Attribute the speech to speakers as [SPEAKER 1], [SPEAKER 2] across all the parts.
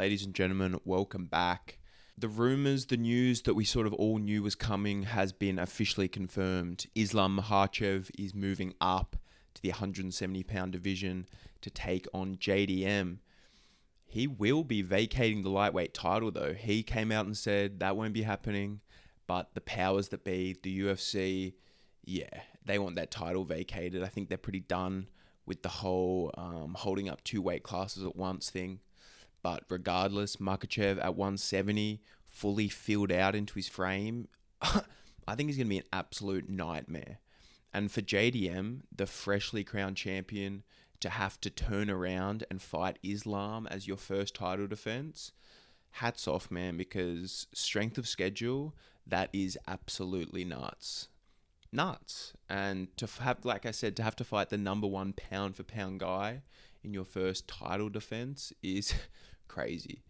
[SPEAKER 1] Ladies and gentlemen, welcome back. The rumours, the news that we sort of all knew was coming has been officially confirmed. Islam Makhachev is moving up to the 170-pound division to take on JDM. He will be vacating the lightweight title though. He came out and said that won't be happening, but the powers that be, the UFC, they want that title vacated. I think they're pretty done with the whole holding up two weight classes at once thing. But regardless, Makhachev at 170, fully filled out into his frame, I think he's going to be an absolute nightmare. And for JDM, the freshly crowned champion, to have to turn around and fight Islam as your first title defense, hats off, man, because strength of schedule, that is absolutely nuts. And to have, like I said, to have to fight the number one pound for pound guy in your first title defense is crazy.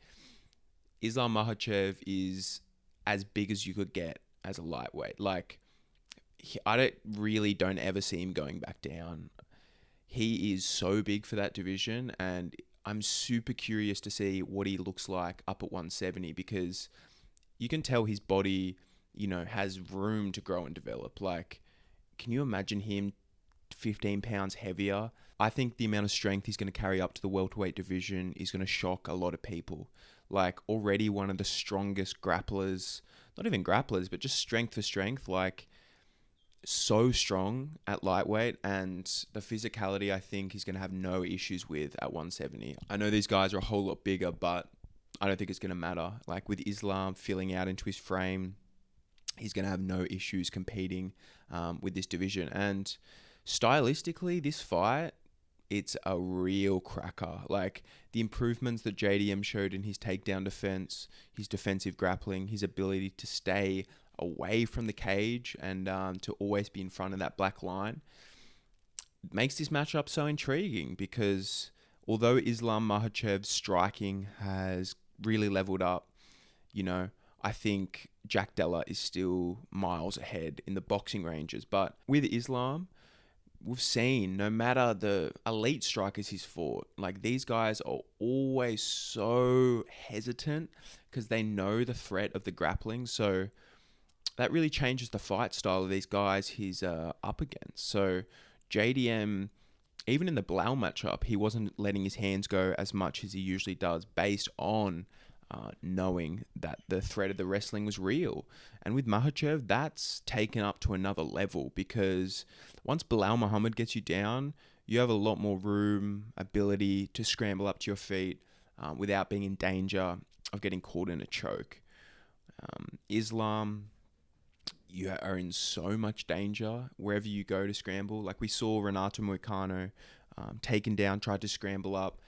[SPEAKER 1] Islam Makhachev is as big as you could get as a lightweight. I don't ever see him going back down. He is so big for that division, and I'm super curious to see what he looks like up at 170, because you can tell his body, has room to grow and develop. Can you imagine him 15 pounds heavier? I think the amount of strength he's going to carry up to the welterweight division is going to shock a lot of people. Already one of the strongest grapplers, not even grapplers, but just strength for strength, so strong at lightweight, and the physicality I think he's going to have no issues with at 170. I know these guys are a whole lot bigger, but I don't think it's going to matter. With Islam filling out into his frame, he's going to have no issues competing with this division. And stylistically, this fight, it's a real cracker. The improvements that JDM showed in his takedown defense, his defensive grappling, his ability to stay away from the cage and to always be in front of that black line, makes this matchup so intriguing, because although Islam Makhachev's striking has really leveled up, I think Jack Della is still miles ahead in the boxing ranges. But with Islam, we've seen, no matter the elite strikers he's fought, these guys are always so hesitant because they know the threat of the grappling. So that really changes the fight style of these guys he's up against. So JDM, even in the Blau matchup, he wasn't letting his hands go as much as he usually does, based on knowing that the threat of the wrestling was real. And with Makhachev, that's taken up to another level, because once Bilal Muhammad gets you down, you have a lot more room, ability to scramble up to your feet without being in danger of getting caught in a choke. Islam, you are in so much danger wherever you go to scramble. We saw Renato Moicano taken down, tried to scramble up,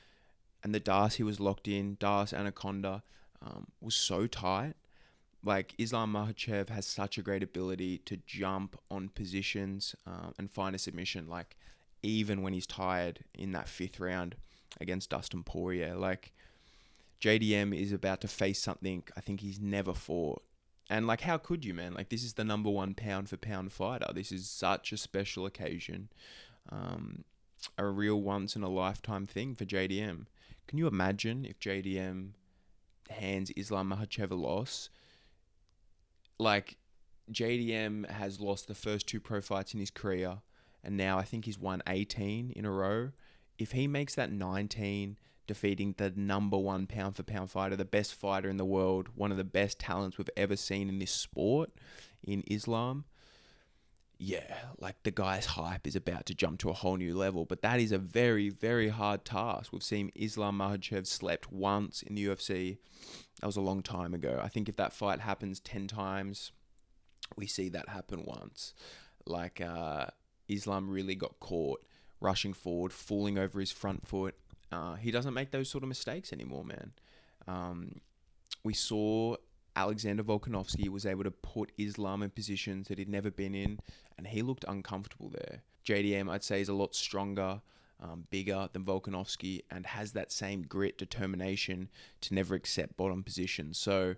[SPEAKER 1] and the Darce he was locked in, Darce Anaconda, was so tight. Islam Makhachev has such a great ability to jump on positions and find a submission, even when he's tired in that fifth round against Dustin Poirier. JDM is about to face something I think he's never fought. And how could you, man? This is the number one pound for pound fighter. This is such a special occasion. A real once in a lifetime thing for JDM. Can you imagine if JDM hands Islam Makhachev a loss? JDM has lost the first two pro fights in his career, and now I think he's won 18 in a row. If he makes that 19, defeating the number one pound for pound fighter, the best fighter in the world, one of the best talents we've ever seen in this sport, in Islam, the guy's hype is about to jump to a whole new level. But that is a very, very hard task. We've seen Islam Makhachev slept once in the UFC. That was a long time ago. I think if that fight happens 10 times, we see that happen once. Islam really got caught rushing forward, falling over his front foot. He doesn't make those sort of mistakes anymore, man. We saw Alexander Volkanovski was able to put Islam in positions that he'd never been in, and he looked uncomfortable there. JDM, I'd say, is a lot stronger, bigger than Volkanovski, and has that same grit, determination to never accept bottom positions. So,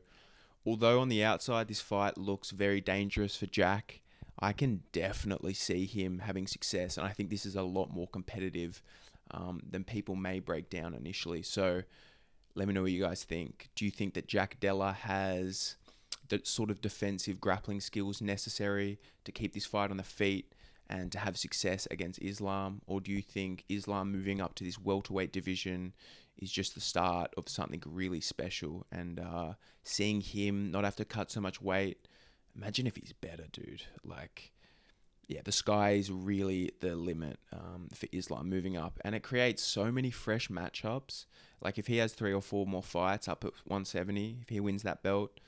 [SPEAKER 1] although on the outside this fight looks very dangerous for Jack, I can definitely see him having success, and I think this is a lot more competitive than people may break down initially. So Let me know what you guys think. Do you think that Jack Della has the sort of defensive grappling skills necessary to keep this fight on the feet and to have success against Islam? Or do you think Islam moving up to this welterweight division is just the start of something really special? And seeing him not have to cut so much weight, imagine if he's better, dude. Like, yeah, the sky is really the limit for Islam moving up. And it creates so many fresh matchups. Like, if he has 3 or 4 more fights up at 170, if he wins that belt,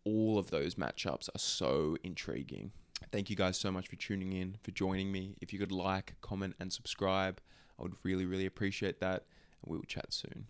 [SPEAKER 1] all of those matchups are so intriguing. Thank you guys so much for tuning in, for joining me. If you could like, comment, and subscribe, I would really, really appreciate that. And we will chat soon.